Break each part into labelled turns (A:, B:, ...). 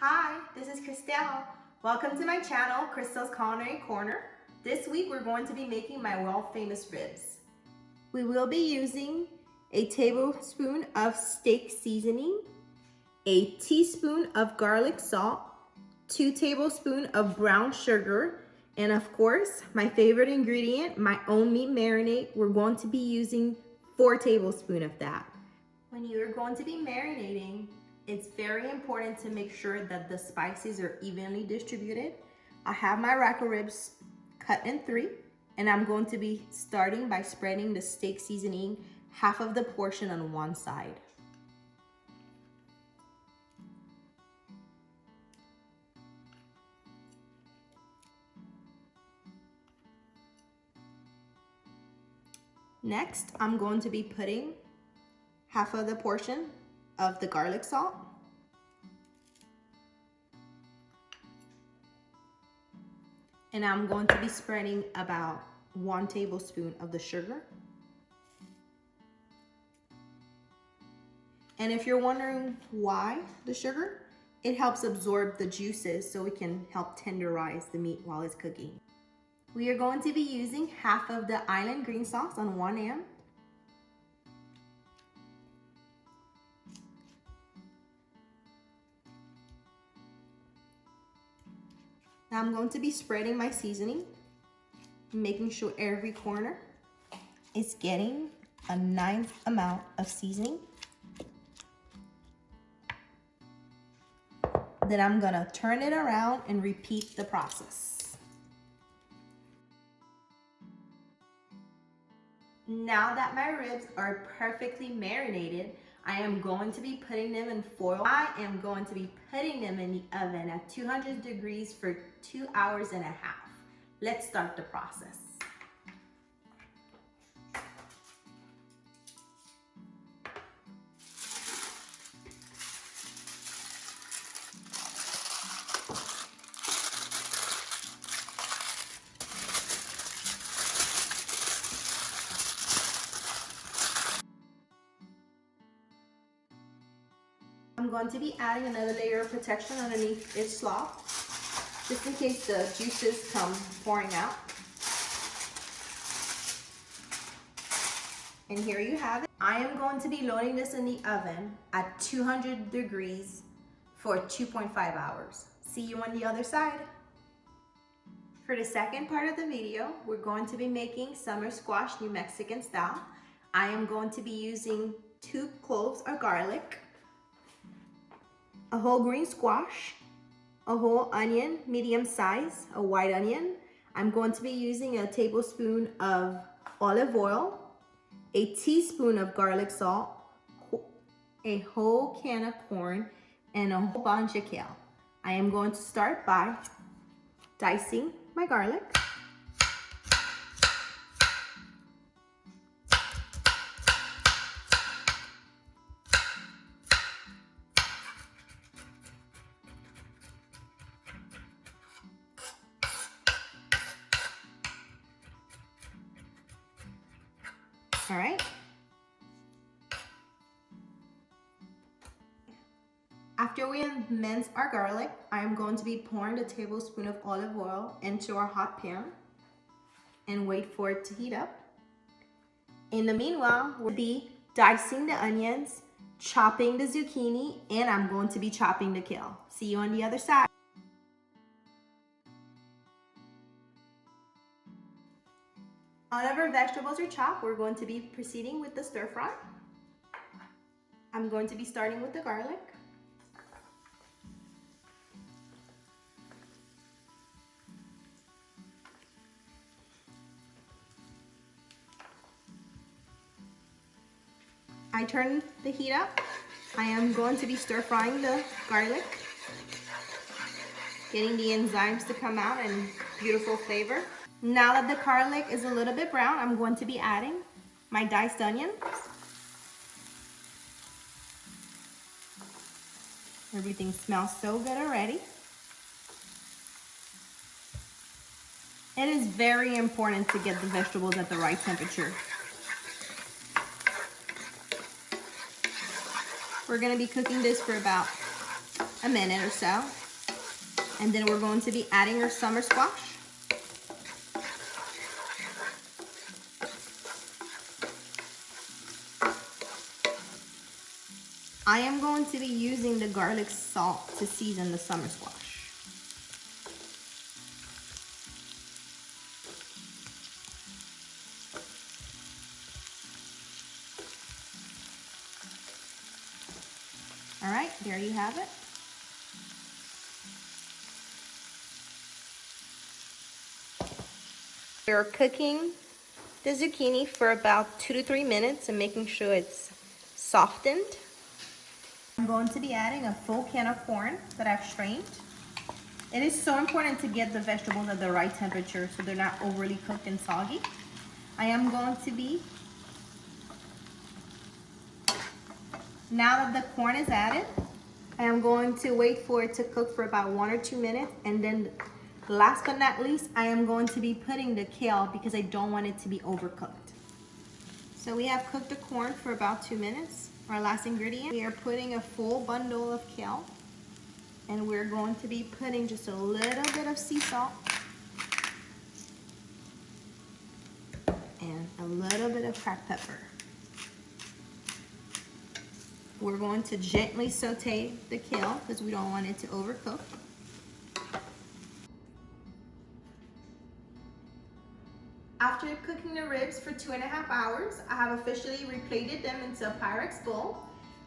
A: Hi, this is Christelle. Welcome to my channel, Crystal's Culinary Corner. This week we're going to be making my world famous ribs. We will be using a tablespoon of steak seasoning, a teaspoon of garlic salt, 2 tablespoons of brown sugar, and of course, my favorite ingredient, my own meat marinade. We're going to be using 4 tablespoons of that. When you're going to be marinating, it's very important to make sure that the spices are evenly distributed. I have my rack of ribs cut in 3, and I'm going to be starting by spreading the steak seasoning half of the portion on one side. Next, I'm going to be putting half of the portion of the garlic salt. And I'm going to be spreading about 1 tablespoon of the sugar. And if you're wondering why the sugar, it helps absorb the juices so it can help tenderize the meat while it's cooking. We are going to be using half of the island green sauce on one end. Now I'm going to be spreading my seasoning, making sure every corner is getting a nice amount of seasoning. Then I'm gonna turn it around and repeat the process. Now that my ribs are perfectly marinated, I am going to be putting them in foil. I am going to be putting them in the oven at 200 degrees for 2.5 hours. Let's start the process. I'm going to be adding another layer of protection underneath each slop, just in case the juices come pouring out. And here you have it. I am going to be loading this in the oven at 200 degrees for 2.5 hours. See you on the other side. For the second part of the video, we're going to be making summer squash New Mexican style. I am going to be using 2 cloves of garlic, a whole green squash, a whole onion, medium size, a white onion. I'm going to be using a tablespoon of olive oil, a teaspoon of garlic salt, a whole can of corn, and a whole bunch of kale. I am going to start by dicing my garlic. All right. After we mince our garlic, I am going to be pouring a tablespoon of olive oil into our hot pan and wait for it to heat up. In the meanwhile, we'll be dicing the onions, chopping the zucchini, and I'm going to be chopping the kale. See you on the other side. All of our vegetables are chopped. We're going to be proceeding with the stir fry. I'm going to be starting with the garlic. I turn the heat up. I am going to be stir frying the garlic, getting the enzymes to come out and beautiful flavor. Now that the garlic is a little bit brown, I'm going to be adding my diced onion. Everything smells so good already. It is very important to get the vegetables at the right temperature. We're gonna be cooking this for about a minute or so. And then we're going to be adding our summer squash. I am going to be using the garlic salt to season the summer squash. All right, there you have it. We're cooking the zucchini for about 2 to 3 minutes and making sure it's softened. I'm going to be adding a full can of corn that I've strained. It is so important to get the vegetables at the right temperature so they're not overly cooked and soggy. I am going to be, now that the corn is added, I am going to wait for it to cook for about 1 or 2 minutes, and then last but not least, I am going to be putting the kale because I don't want it to be overcooked. So we have cooked the corn for about 2 minutes. Our last ingredient, we are putting a full bundle of kale, and we're going to be putting just a little bit of sea salt and a little bit of cracked pepper. We're going to gently saute the kale because we don't want it to overcook. After cooking the ribs for 2.5 hours, I have officially replated them into a Pyrex bowl.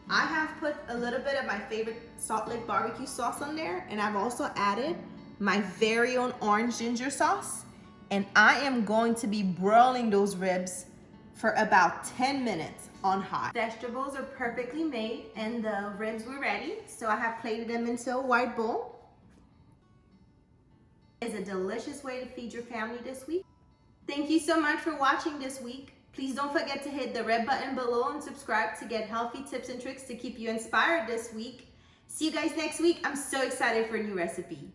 A: I have put a little bit of my favorite Salt Lick barbecue sauce on there, and I've also added my very own orange ginger sauce. And I am going to be broiling those ribs for about 10 minutes on high. Vegetables are perfectly made and the ribs were ready, so I have plated them into a white bowl. It's a delicious way to feed your family this week. Thank you so much for watching this week. Please don't forget to hit the red button below and subscribe to get healthy tips and tricks to keep you inspired this week. See you guys next week. I'm so excited for a new recipe.